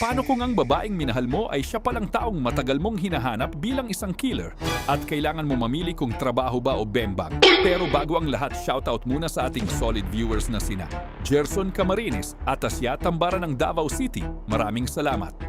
Paano kung ang babaeng minahal mo ay siya palang taong matagal mong hinahanap bilang isang killer at kailangan mo mamili kung trabaho ba o bembang? Pero bago ang lahat, shoutout muna sa ating solid viewers na sina Gerson Camarines at Asya Tambara ng Davao City. Maraming salamat.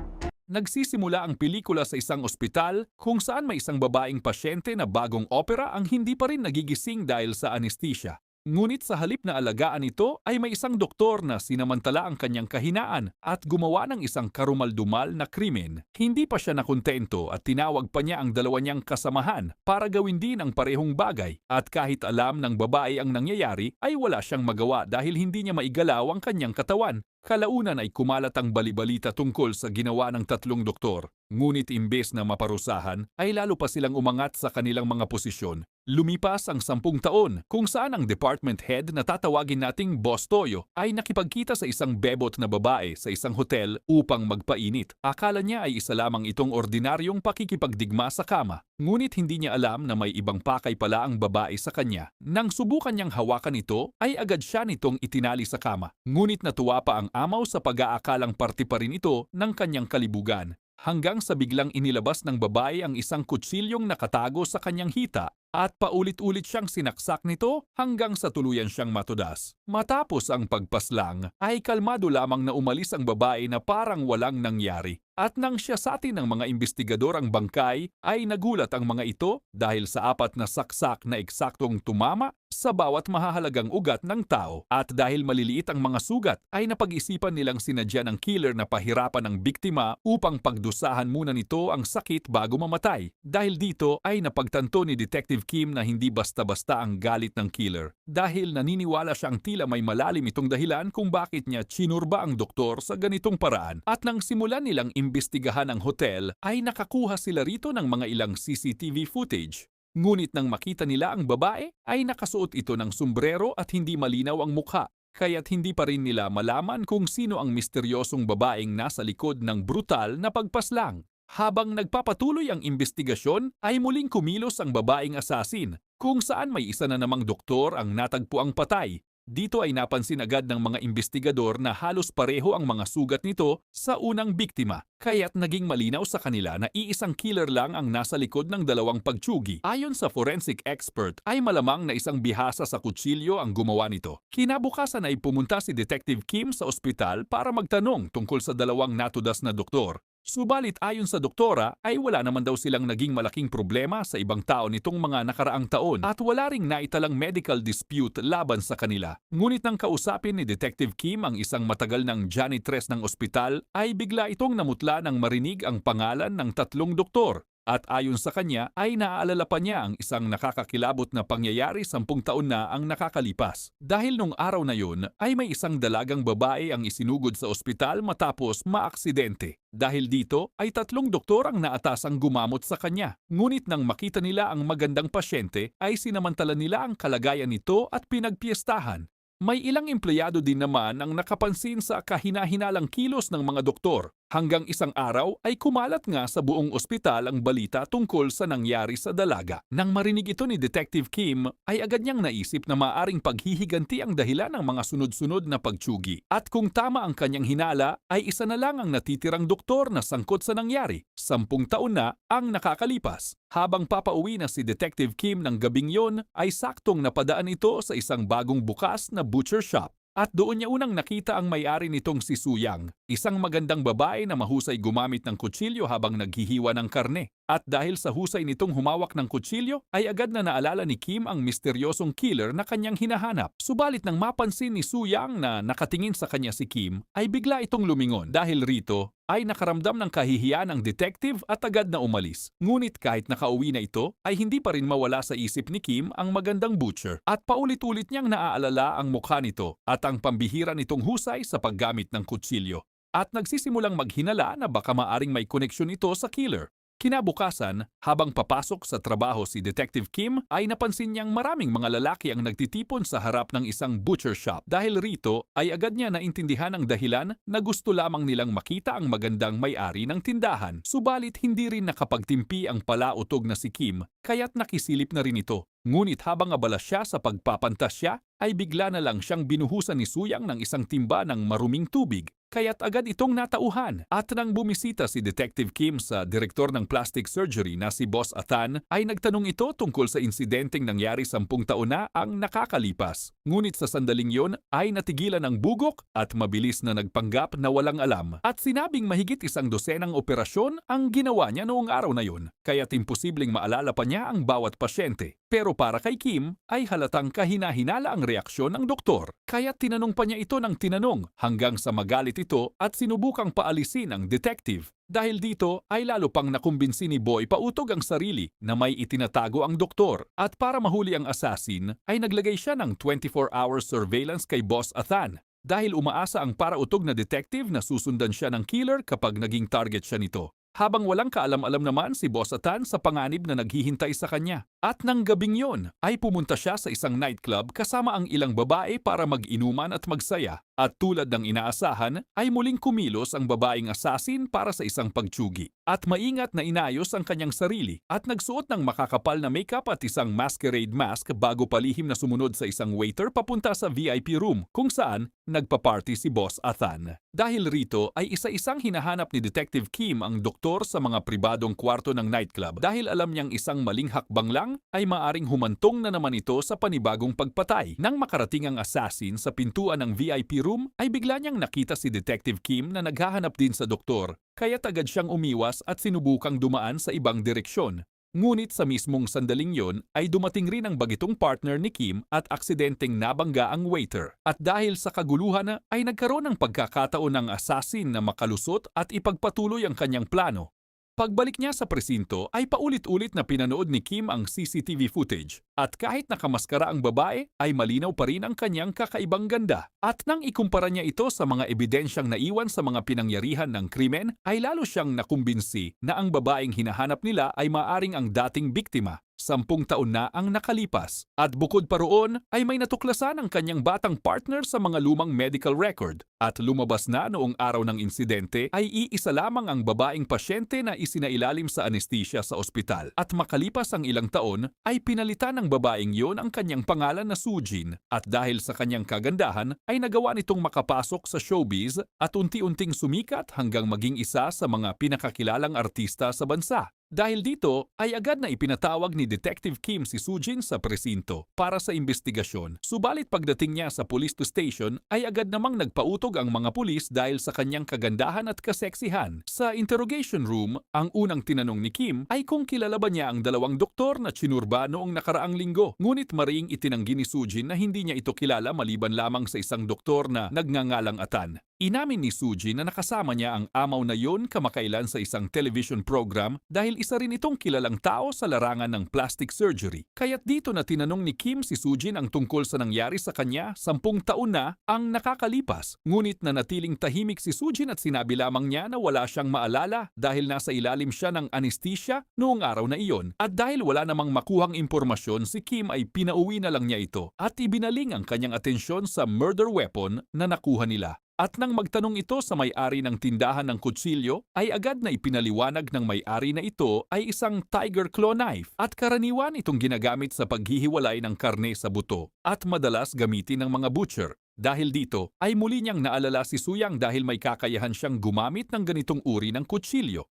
Nagsisimula ang pelikula sa isang ospital kung saan may isang babaeng pasyente na bagong opera ang hindi pa rin nagigising dahil sa anesthesia. Ngunit sa halip na alagaan ito ay may isang doktor na sinamantala ang kanyang kahinaan at gumawa ng isang karumaldumal na krimen. Hindi pa siya nakontento at tinawag pa niya ang dalawa niyang kasamahan para gawin din ang parehong bagay. At kahit alam ng babae ang nangyayari ay wala siyang magawa dahil hindi niya maigalaw ang kanyang katawan. Kalaunan ay kumalat ang balibalita tungkol sa ginawa ng tatlong doktor. Ngunit imbes na maparusahan, ay lalo pa silang umangat sa kanilang mga posisyon. Lumipas ang 10 taon kung saan ang department head na tatawagin nating Boss Toyo ay nakipagkita sa isang bebot na babae sa isang hotel upang magpainit. Akala niya ay isa lamang itong ordinaryong pakikipagdigma sa kama. Ngunit hindi niya alam na may ibang pakay pala ang babae sa kanya. Nang subukan niyang hawakan ito, ay agad siya nitong itinali sa kama. Ngunit natuwa pa ang amaw sa pag-aakalang parte pa rin ito ng kanyang kalibugan. Hanggang sa biglang inilabas ng babae ang isang kutsilyong nakatago sa kanyang hita at paulit-ulit siyang sinaksak nito hanggang sa tuluyan siyang matudas. Matapos ang pagpaslang, ay kalmado lamang na umalis ang babae na parang walang nangyari. At nang siyasatin ng mga investigador ang bangkay, ay nagulat ang mga ito dahil sa 4 na saksak na eksaktong tumama sa bawat mahahalagang ugat ng tao. At dahil maliliit ang mga sugat, ay napag-isipan nilang sinadya ng killer na pahirapan ang biktima upang pagdusahan muna nito ang sakit bago mamatay. Dahil dito ay napagtanto ni Detective Kim na hindi basta-basta ang galit ng killer. Dahil naniniwala siyang tila may malalim itong dahilan kung bakit niya chinurba ang doktor sa ganitong paraan. At nang simulan nilang imbestigahan ang hotel, ay nakakuha sila rito ng mga ilang CCTV footage. Ngunit nang makita nila ang babae, ay nakasuot ito ng sombrero at hindi malinaw ang mukha. Kaya't hindi pa rin nila malaman kung sino ang misteryosong babaeng nasa likod ng brutal na pagpaslang. Habang nagpapatuloy ang investigasyon, ay muling kumilos ang babaeng asasin, kung saan may isa na namang doktor ang natagpuang patay. Dito ay napansin agad ng mga investigador na halos pareho ang mga sugat nito sa unang biktima, kaya't naging malinaw sa kanila na iisang killer lang ang nasa likod ng dalawang pagtsugi. Ayon sa forensic expert, ay malamang na isang bihasa sa kutsilyo ang gumawa nito. Kinabukasan ay pumunta si Detective Kim sa ospital para magtanong tungkol sa dalawang natudas na doktor. Subalit ayon sa doktora ay wala naman daw silang naging malaking problema sa ibang tao nitong mga nakaraang taon at wala ring naitalang medical dispute laban sa kanila. Ngunit nang kausapin ni Detective Kim ang isang matagal ng janitress ng ospital ay bigla itong namutla nang marinig ang pangalan ng tatlong doktor. At ayon sa kanya ay naaalala pa niya ang isang nakakakilabot na pangyayari 10 taon na ang nakakalipas. Dahil nung araw na yun ay may isang dalagang babae ang isinugod sa ospital matapos maaksidente. Dahil dito ay 3 doktor ang naatasang gumamot sa kanya. Ngunit nang makita nila ang magandang pasyente ay sinamantala nila ang kalagayan nito at pinagpiestahan. May ilang empleyado din naman ang nakapansin sa kahina-hinalang kilos ng mga doktor. Hanggang isang araw ay kumalat nga sa buong ospital ang balita tungkol sa nangyari sa dalaga. Nang marinig ito ni Detective Kim, ay agad niyang naisip na maaring paghihiganti ang dahilan ng mga sunod-sunod na pagtsugi. At kung tama ang kanyang hinala, ay isa na lang ang natitirang doktor na sangkot sa nangyari. 10 taon na ang nakakalipas. Habang papauwi na si Detective Kim ng gabing yon, ay saktong napadaan ito sa isang bagong bukas na butcher shop. At doon niya unang nakita ang may-ari nitong si Suyang, isang magandang babae na mahusay gumamit ng kutsilyo habang naghihiwa ng karne. At dahil sa husay nitong humawak ng kutsilyo, ay agad na naalala ni Kim ang misteryosong killer na kanyang hinahanap. Subalit nang mapansin ni Suyang na nakatingin sa kanya si Kim, ay bigla itong lumingon. Dahil rito, ay nakaramdam ng kahihiyan ang detective at agad na umalis. Ngunit kahit nakauwi na ito, ay hindi pa rin mawala sa isip ni Kim ang magandang butcher. At paulit-ulit niyang naaalala ang mukha nito at ang pambihira nitong husay sa paggamit ng kutsilyo. At nagsisimulang maghinala na baka maaring may koneksyon ito sa killer. Kinabukasan, habang papasok sa trabaho si Detective Kim, ay napansin niyang maraming mga lalaki ang nagtitipon sa harap ng isang butcher shop. Dahil rito, ay agad niya naintindihan ang dahilan na gusto lamang nilang makita ang magandang may-ari ng tindahan. Subalit hindi rin nakapagtimpi ang palautog na si Kim, kaya't nakisilip na rin ito. Ngunit habang abala siya sa pagpapantasya, ay bigla na lang siyang binuhusan ni Suyang ng isang timba ng maruming tubig. kaya't agad itong natauhan. At nang bumisita si Detective Kim sa direktor ng plastic surgery na si Boss Athan, ay nagtanong ito tungkol sa insidenteng nangyari 10 taon na ang nakakalipas. Ngunit sa sandaling yon ay natigilan ang bugok at mabilis na nagpanggap na walang alam. At sinabing mahigit 100 operasyon ang ginawa niya noong araw na yon, kaya't imposibleng maalala pa niya ang bawat pasyente. Pero para kay Kim ay halatang kahina-hinala ang reaksyon ng doktor. Kaya't tinanong pa niya ito ng tinanong hanggang sa magalit ito at sinubukang paalisin ang detective. Dahil dito ay lalo pang nakumbinsi ni Boy pautog ang sarili na may itinatago ang doktor. At para mahuli ang assassin ay naglagay siya ng 24-hour surveillance kay Boss Athan. Dahil umaasa ang parautog na detective na susundan siya ng killer kapag naging target siya nito. Habang walang kaalam-alam naman si Boss Athan sa panganib na naghihintay sa kanya. At nang gabing yon ay pumunta siya sa isang nightclub kasama ang ilang babae para mag-inuman at magsaya. At tulad ng inaasahan ay muling kumilos ang babaeng assassin para sa isang pagtsugi. At maingat na inayos ang kanyang sarili at nagsuot ng makakapal na makeup at isang masquerade mask bago palihim na sumunod sa isang waiter papunta sa VIP room kung saan nagpa-party si Boss Athan. Dahil rito ay isa-isang hinahanap ni Detective Kim ang doktor sa mga pribadong kwarto ng nightclub dahil alam niyang isang maling hakbang lang ay maaring humantong na naman ito sa panibagong pagpatay. Nang makarating ang assassin sa pintuan ng VIP room ay bigla niyang nakita si Detective Kim na naghahanap din sa doktor, kaya agad siyang umiwas at sinubukang dumaan sa ibang direksyon. Ngunit sa mismong sandaling yon ay dumating rin ang bagitong partner ni Kim at aksidenteng nabangga ang waiter. At dahil sa kaguluhan ay nagkaroon ng pagkakataon ng assassin na makalusot at ipagpatuloy ang kanyang plano. Pagbalik niya sa presinto ay paulit-ulit na pinanood ni Kim ang CCTV footage at kahit nakamaskara ang babae ay malinaw pa rin ang kanyang kakaibang ganda. At nang ikumpara niya ito sa mga ebidensyang naiwan sa mga pinangyarihan ng krimen ay lalo siyang nakumbinsi na ang babaeng hinahanap nila ay maaring ang dating biktima. 10 taon na ang nakalipas at bukod pa roon ay may natuklasan ang kanyang batang partner sa mga lumang medical record at lumabas na noong araw ng insidente ay iisa lamang ang babaeng pasyente na isinailalim sa anesthesia sa ospital at makalipas ang ilang taon ay pinalitan ng babaeng yon ang kanyang pangalan na Sujin at dahil sa kanyang kagandahan ay nagawa nitong makapasok sa showbiz at unti-unting sumikat hanggang maging isa sa mga pinakakilalang artista sa bansa. Dahil dito ay agad na ipinatawag ni Detective Kim si Sujin sa presinto para sa investigasyon. Subalit pagdating niya sa police station ay agad namang nagpautog ang mga pulis dahil sa kanyang kagandahan at kaseksihan. Sa interrogation room, ang unang tinanong ni Kim ay kung kilala ba niya ang 2 doktor na tsinurba noong nakaraang linggo. Ngunit mariing itinanggi ni Sujin na hindi niya ito kilala maliban lamang sa isang doktor na nagngangalang Athan. Inamin ni Sujin na nakasama niya ang amaw na yon kamakailan sa isang television program dahil isa rin itong kilalang tao sa larangan ng plastic surgery. Kaya't dito na tinanong ni Kim si Sujin ang tungkol sa nangyari sa kanya 10 taon na ang nakakalipas. Ngunit nanatiling tahimik si Sujin at sinabi lamang niya na wala siyang maalala dahil nasa ilalim siya ng anesthesia noong araw na iyon. At dahil wala namang makuhang impormasyon, si Kim ay pinauwi na lang niya ito at ibinaling ang kanyang atensyon sa murder weapon na nakuha nila. At nang magtanong ito sa may-ari ng tindahan ng kutsilyo, ay agad na ipinaliwanag ng may-ari na ito ay isang tiger claw knife at karaniwan itong ginagamit sa paghihiwalay ng karne sa buto at madalas gamitin ng mga butcher. Dahil dito ay muli niyang naalala si Suyang dahil may kakayahan siyang gumamit ng ganitong uri ng kutsilyo.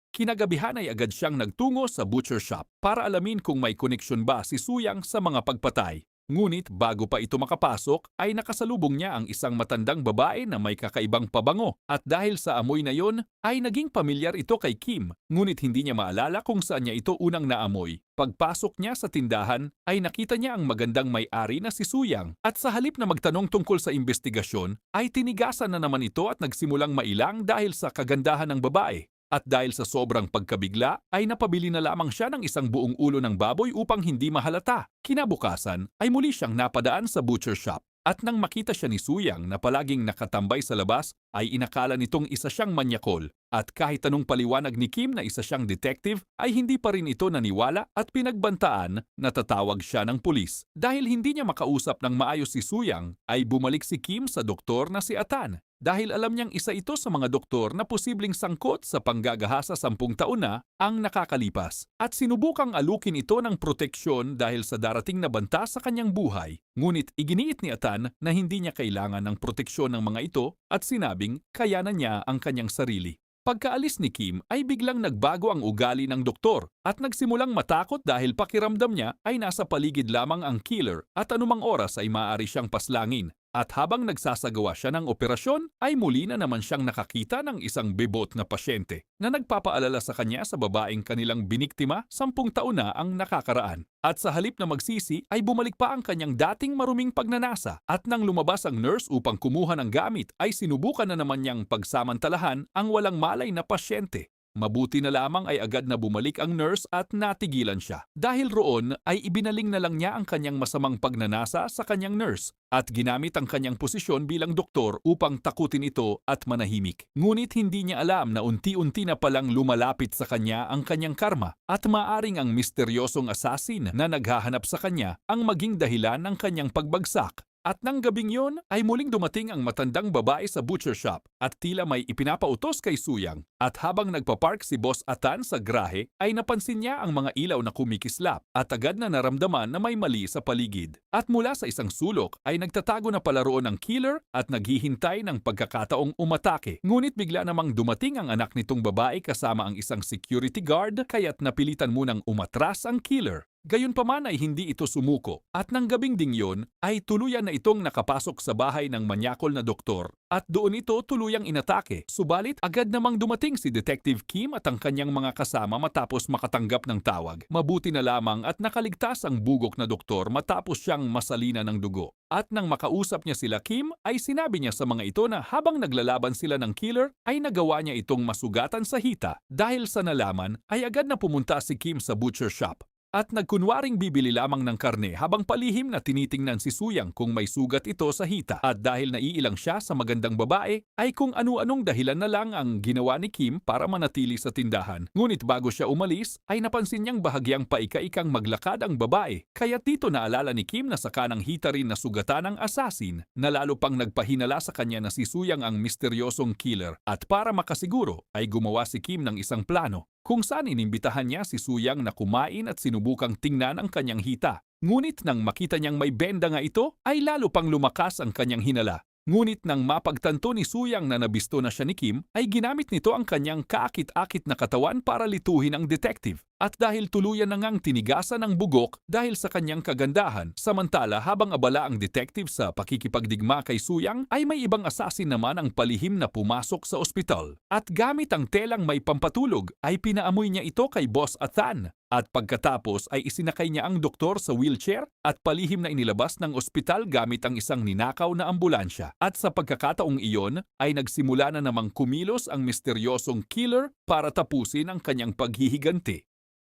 Kinagabihan ay agad siyang nagtungo sa butcher shop para alamin kung may koneksyon ba si Suyang sa mga pagpatay. Ngunit bago pa ito makapasok ay nakasalubong niya ang isang matandang babae na may kakaibang pabango at dahil sa amoy na yon ay naging pamilyar ito kay Kim ngunit hindi niya maalala kung saan niya ito unang naamoy. Pagpasok niya sa tindahan ay nakita niya ang magandang may-ari na si Suyang at sa halip na magtanong tungkol sa investigasyon ay tinigasan na naman ito at nagsimulang mailang dahil sa kagandahan ng babae. At dahil sa sobrang pagkabigla ay napabili na lamang siya ng isang buong ulo ng baboy upang hindi mahalata. Kinabukasan ay muli siyang napadaan sa butcher shop at nang makita siya ni Suyang na palaging nakatambay sa labas ay inakala nitong isa siyang manyakol. At kahit anong paliwanag ni Kim na isa siyang detective ay hindi pa rin ito naniwala at pinagbantaan na tatawag siya ng pulis. Dahil hindi niya makausap ng maayos si Suyang ay bumalik si Kim sa doktor na si Athan. dahil alam niyang isa ito sa mga doktor na posibleng sangkot sa panggagahasa 10 taon na ang nakakalipas at sinubukang alukin ito ng proteksyon dahil sa darating na banta sa kanyang buhay. Ngunit iginiit ni Atan na hindi niya kailangan ng proteksyon ng mga ito at sinabing kayanan niya ang kanyang sarili. Pagkaalis ni Kim ay biglang nagbago ang ugali ng doktor at nagsimulang matakot dahil pakiramdam niya ay nasa paligid lamang ang killer at anumang oras ay maaari siyang paslangin. At habang nagsasagawa siya ng operasyon, ay muli na naman siyang nakakita ng isang bebot na pasyente na nagpapaalala sa kanya sa babaeng kanilang biniktima 10 taon na ang nakakaraan. At sa halip na magsisi ay bumalik pa ang kanyang dating maruming pagnanasa at nang lumabas ang nurse upang kumuha ng gamit ay sinubukan na naman niyang pagsamantalahan ang walang malay na pasyente. Mabuti na lamang ay agad na bumalik ang nurse at natigilan siya. Dahil roon ay ibinaling na lang niya ang kanyang masamang pagnanasa sa kanyang nurse at ginamit ang kanyang posisyon bilang doktor upang takutin ito at manahimik. Ngunit hindi niya alam na unti-unti na palang lumalapit sa kanya ang kanyang karma at maaring ang misteryosong assassin na naghahanap sa kanya ang maging dahilan ng kanyang pagbagsak. At nang gabing yon ay muling dumating ang matandang babae sa butcher shop at tila may ipinapautos kay Suyang. At habang nagpapark si Boss Atan sa grahe ay napansin niya ang mga ilaw na kumikislap at agad na naramdaman na may mali sa paligid. At mula sa isang sulok ay nagtatago na pala roon ang killer at naghihintay ng pagkakataong umatake. Ngunit bigla namang dumating ang anak nitong babae kasama ang isang security guard kaya't napilitan munang umatras ang killer. Gayunpaman ay hindi ito sumuko at nang gabing ding yon ay tuluyan na itong nakapasok sa bahay ng manyakol na doktor at doon ito tuluyang inatake. Subalit agad namang dumating si Detective Kim at ang kanyang mga kasama matapos makatanggap ng tawag. Mabuti na lamang at nakaligtas ang bugok na doktor matapos siyang masalina ng dugo. At nang makausap niya sila Kim ay sinabi niya sa mga ito na habang naglalaban sila ng killer ay nagawa niya itong masugatan sa hita. Dahil sa nalaman ay agad na pumunta si Kim sa butcher shop. At nagkunwaring bibili lamang ng karne habang palihim na tinitingnan si Suyang kung may sugat ito sa hita. At dahil naiilang siya sa magandang babae, ay kung ano-anong dahilan na lang ang ginawa ni Kim para manatili sa tindahan. Ngunit bago siya umalis, ay napansin niyang bahagyang paika-ikang maglakad ang babae. Kaya dito naalala ni Kim na sa kanang hita rin na sugatan ng assassin na lalo pang nagpahinala sa kanya na si Suyang ang misteryosong killer. At para makasiguro, ay gumawa si Kim ng isang plano kung saan inimbitahan niya si Suyang na kumain at sinubukang tingnan ang kanyang hita. Ngunit nang makita niyang may benda nga ito, ay lalo pang lumakas ang kanyang hinala. Ngunit nang mapagtanto ni Suyang na nabisto na siya ni Kim, ay ginamit nito ang kanyang kaakit-akit na katawan para lituhin ang detective. At dahil tuluyan na ngang tinigasan ng bugok dahil sa kanyang kagandahan, samantala habang abala ang detective sa pakikipagdigma kay Suyang, ay may ibang assassin naman ang palihim na pumasok sa ospital. At gamit ang telang may pampatulog, ay pinaamoy niya ito kay Boss Atan. At pagkatapos ay isinakay niya ang doktor sa wheelchair at palihim na inilabas ng ospital gamit ang isang ninakaw na ambulansya. At sa pagkakataong iyon ay nagsimula na namang kumilos ang misteryosong killer para tapusin ang kanyang paghihiganti.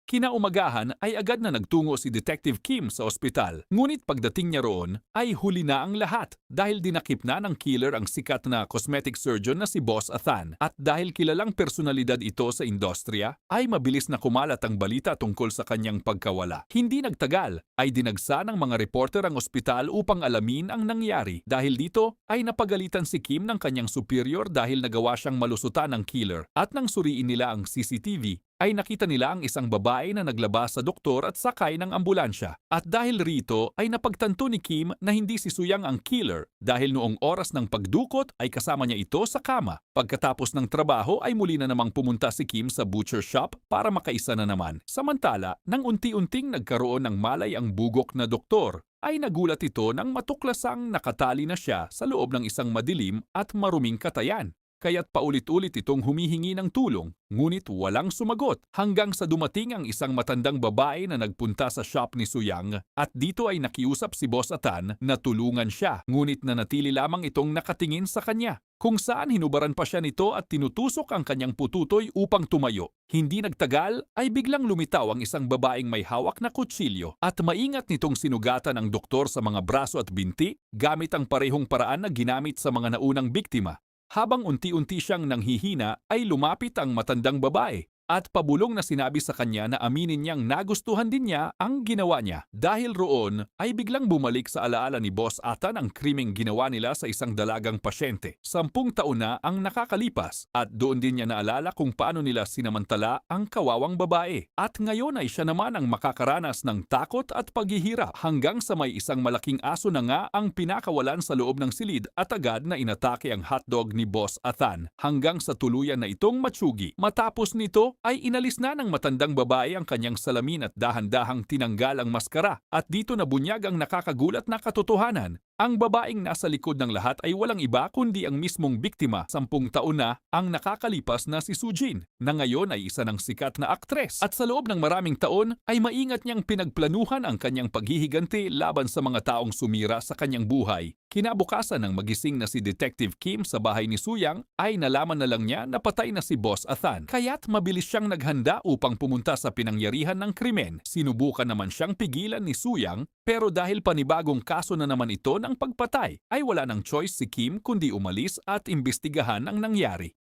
Kinaumagahan ay agad na nagtungo si Detective Kim sa ospital. Ngunit pagdating niya roon ay huli na ang lahat dahil dinakip na ng killer ang sikat na cosmetic surgeon na si Boss Athan. At dahil kilalang personalidad ito sa industriya, ay mabilis na kumalat ang balita tungkol sa kanyang pagkawala. Hindi nagtagal ay dinagsa ng mga reporter ang ospital upang alamin ang nangyari. Dahil dito ay napagalitan si Kim ng kanyang superior dahil nagawa siyang malusutan ng killer. At nang suriin nila ang CCTV, ay nakita nila ang isang babae na naglabas sa doktor at sakay ng ambulansya. At dahil rito ay napagtanto ni Kim na hindi si Suyang ang killer dahil noong oras ng pagdukot ay kasama niya ito sa kama. Pagkatapos ng trabaho ay muli na namang pumunta si Kim sa butcher shop para makaisa na naman. Samantala, nang unti-unting nagkaroon ng malay ang bugok na doktor, ay nagulat ito nang matuklasang nakatali na siya sa loob ng isang madilim at maruming katayan. Kaya't paulit-ulit itong humihingi ng tulong, ngunit walang sumagot hanggang sa dumating ang isang matandang babae na nagpunta sa shop ni Suyang at dito ay nakiusap si Boss Atan na tulungan siya, ngunit nanatili lamang itong nakatingin sa kanya. Kung saan hinubaran pa siya nito at tinutusok ang kanyang pututoy upang tumayo. Hindi nagtagal ay biglang lumitaw ang isang babaeng may hawak na kutsilyo at maingat nitong sinugatan ang doktor sa mga braso at binti gamit ang parehong paraan na ginamit sa mga naunang biktima. Habang unti-unti siyang nanghihina ay lumapit ang matandang babae at pabulong na sinabi sa kanya na aminin niyang nagustuhan din niya ang ginawa niya. Dahil roon ay biglang bumalik sa alaala ni Boss Ethan ang krimeng ginawa nila sa isang dalagang pasyente. 10 taon na ang nakakalipas at doon din niya naalala kung paano nila sinamantala ang kawawang babae. At ngayon ay siya naman ang makakaranas ng takot at paghihirap hanggang sa may isang malaking aso na nga ang pinakawalan sa loob ng silid at agad na inatake ang hotdog ni Boss Ethan hanggang sa tuluyan na itong matsugi. Matapos nito ay inalis na ng matandang babae ang kanyang salamin at dahan-dahang tinanggal ang maskara at dito nabunyag ang nakakagulat na katotohanan. Ang babaeng nasa likod ng lahat ay walang iba kundi ang mismong biktima. 10 taon na ang nakakalipas na si Sujin na ngayon ay isa ng sikat na aktres at sa loob ng maraming taon ay maingat niyang pinagplanuhan ang kanyang paghihiganti laban sa mga taong sumira sa kanyang buhay. Kinabukasan ng magising na si Detective Kim sa bahay ni Suyang ay nalaman na lang niya na patay na si Boss Ethan. Kaya't mabilis siyang naghanda upang pumunta sa pinangyarihan ng krimen. Sinubukan naman siyang pigilan ni Suyang pero dahil panibagong kaso na naman ito ng pagpatay ay wala ng choice si Kim kundi umalis at imbestigahan ang nangyari.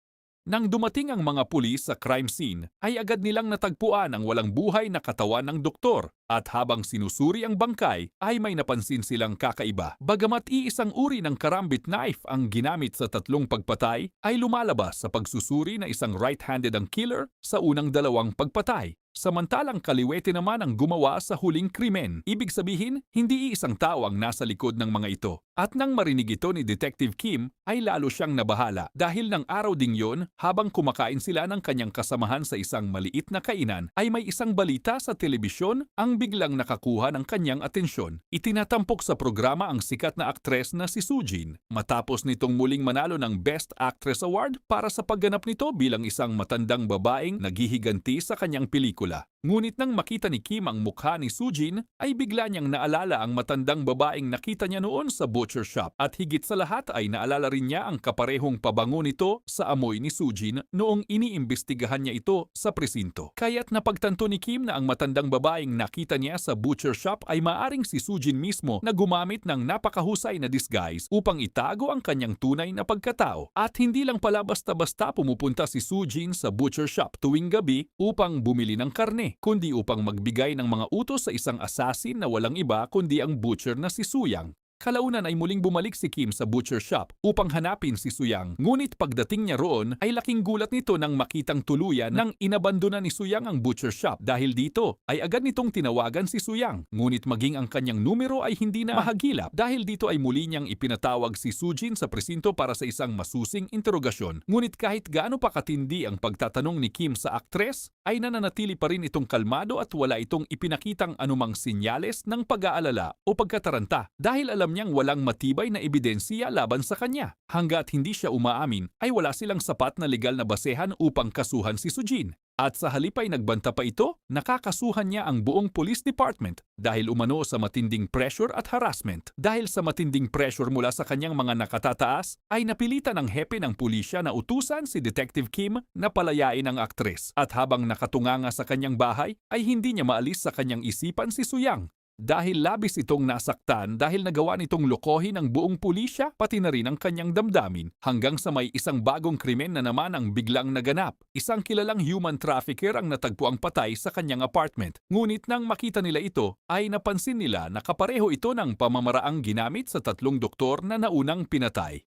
Nang dumating ang mga pulis sa crime scene, ay agad nilang natagpuan ang walang buhay na katawan ng doktor at habang sinusuri ang bangkay ay may napansin silang kakaiba. Bagamat iisang uri ng karambit knife ang ginamit sa tatlong pagpatay, ay lumalabas sa pagsusuri na isang right-handed ang killer sa unang dalawang pagpatay. Samantalang kaliwete naman ang gumawa sa huling krimen. Ibig sabihin, hindi iisang tao ang nasa likod ng mga ito. At nang marinig ito ni Detective Kim, ay lalo siyang nabahala dahil ng araw ding yon, habang kumakain sila ng kanyang kasamahan sa isang maliit na kainan, ay may isang balita sa telebisyon ang biglang nakakuha ng kanyang atensyon. Itinatampok sa programa ang sikat na aktres na si Sujin matapos nitong muling manalo ng Best Actress Award para sa pagganap nito bilang isang matandang babaeng naghihiganti sa kanyang pelikula. Ngunit nang makita ni Kim ang mukha ni Sujin, ay bigla niyang naalala ang matandang babaeng nakita niya noon sa butcher shop at higit sa lahat ay naalala rin niya ang kaparehong pabango nito sa amoy ni Sujin noong iniimbestigahan niya ito sa presinto. Kaya't napagtanto ni Kim na ang matandang babaeng nakita niya sa butcher shop ay maaring si Sujin mismo na gumamit ng napakahusay na disguise upang itago ang kanyang tunay na pagkatao. At hindi lang pala basta-basta pumupunta si Sujin sa butcher shop tuwing gabi upang bumili ng karne, kundi upang magbigay ng mga utos sa isang assassin na walang iba kundi ang butcher na si Suyang. Kalaunan ay muling bumalik si Kim sa butcher shop upang hanapin si Suyang. Ngunit pagdating niya roon ay laking gulat nito nang makitang tuluyan nang inabandona ni Suyang ang butcher shop. Dahil dito ay agad nitong tinawagan si Suyang. Ngunit maging ang kanyang numero ay hindi na mahagilap dahil dito ay muli niyang ipinatawag si Sujin sa presinto para sa isang masusing interogasyon. Ngunit kahit gaano pa katindi ang pagtatanong ni Kim sa aktres, ay nananatili pa rin itong kalmado at wala itong ipinakitang anumang sinyales ng pag-aalala o pagkataranta dahil alam niyang walang matibay na ebidensya laban sa kanya. Hanggat hindi siya umaamin, ay wala silang sapat na legal na basehan upang kasuhan si Sujin. At sa halip ay nagbanta pa ito, nakakasuhan niya ang buong police department dahil umano sa matinding pressure at harassment. Dahil sa matinding pressure mula sa kanyang mga nakatataas, ay napilitan ng hepe ng pulisya na utusan si Detective Kim na palayain ang aktres. At habang nakatunganga sa kanyang bahay, ay hindi niya maalis sa kanyang isipan si Suyang. Dahil labis itong nasaktan dahil nagawa nitong lokohin ang buong pulisya pati na rin ang kanyang damdamin hanggang sa may isang bagong krimen na naman ang biglang naganap. Isang kilalang human trafficker ang natagpuang patay sa kanyang apartment. Ngunit nang makita nila ito ay napansin nila na kapareho ito ng pamamaraang ginamit sa tatlong doktor na naunang pinatay.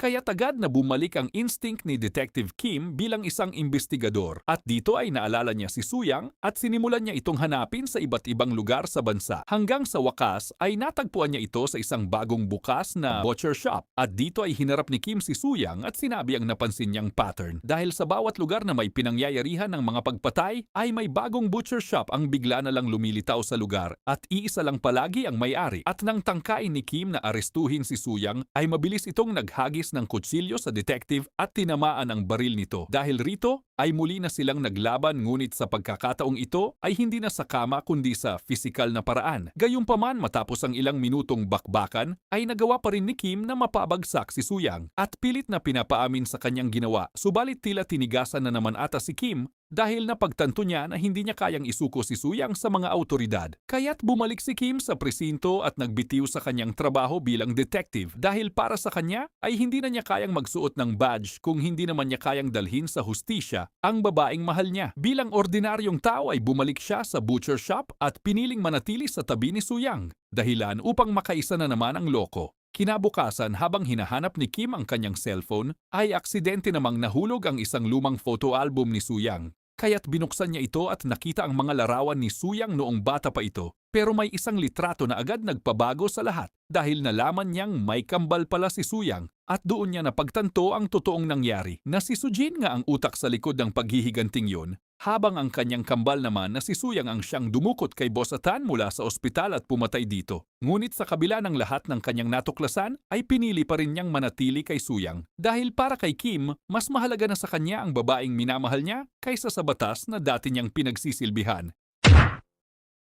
Kaya agad na bumalik ang instinct ni Detective Kim bilang isang investigador at dito ay naalala niya si Suyang at sinimulan niya itong hanapin sa iba't ibang lugar sa bansa. Hanggang sa wakas ay natagpuan niya ito sa isang bagong bukas na butcher shop at dito ay hinarap ni Kim si Suyang at sinabi ang napansin niyang pattern. Dahil sa bawat lugar na may pinangyayarihan ng mga pagpatay ay may bagong butcher shop ang bigla na lang lumilitaw sa lugar at iisa lang palagi ang may-ari. At nang tangkain ni Kim na arestuhin si Suyang ay mabilis itong naghagis ng kutsilyo sa detective at tinamaan ang baril nito. Dahil rito ay muli na silang naglaban ngunit sa pagkakataong ito ay hindi na sa kama kundi sa pisikal na paraan. Gayunpaman matapos ang ilang minutong bakbakan ay nagawa pa rin ni Kim na mapabagsak si Suyang at pilit na pinapaamin sa kanyang ginawa. Subalit tila tinigasan na naman ata si Kim dahil napagtanto niya na hindi niya kayang isuko si Suyang sa mga awtoridad. Kaya't bumalik si Kim sa presinto at nagbitiw sa kanyang trabaho bilang detective dahil para sa kanya ay hindi na niya kayang magsuot ng badge kung hindi naman niya kayang dalhin sa hustisya ang babaeng mahal niya. Bilang ordinaryong tao ay bumalik siya sa butcher shop at piniling manatili sa tabi ni Suyang, dahilan upang makaisa na naman ang loko. Kinabukasan habang hinahanap ni Kim ang kanyang cellphone, ay aksidente namang nahulog ang isang lumang photo album ni Suyang. Kaya't binuksan niya ito at nakita ang mga larawan ni Suyang noong bata pa ito. Pero may isang litrato na agad nagpabago sa lahat dahil nalaman niyang may kambal pala si Suyang at doon niya napagtanto ang totoong nangyari na si Sujin nga ang utak sa likod ng paghihiganting yun, habang ang kanyang kambal naman na si Suyang ang siyang dumukot kay Boss Atan mula sa ospital at pumatay dito. Ngunit sa kabila ng lahat ng kanyang natuklasan ay pinili pa rin niyang manatili kay Suyang dahil para kay Kim, mas mahalaga na sa kanya ang babaeng minamahal niya kaysa sa batas na dati niyang pinagsisilbihan.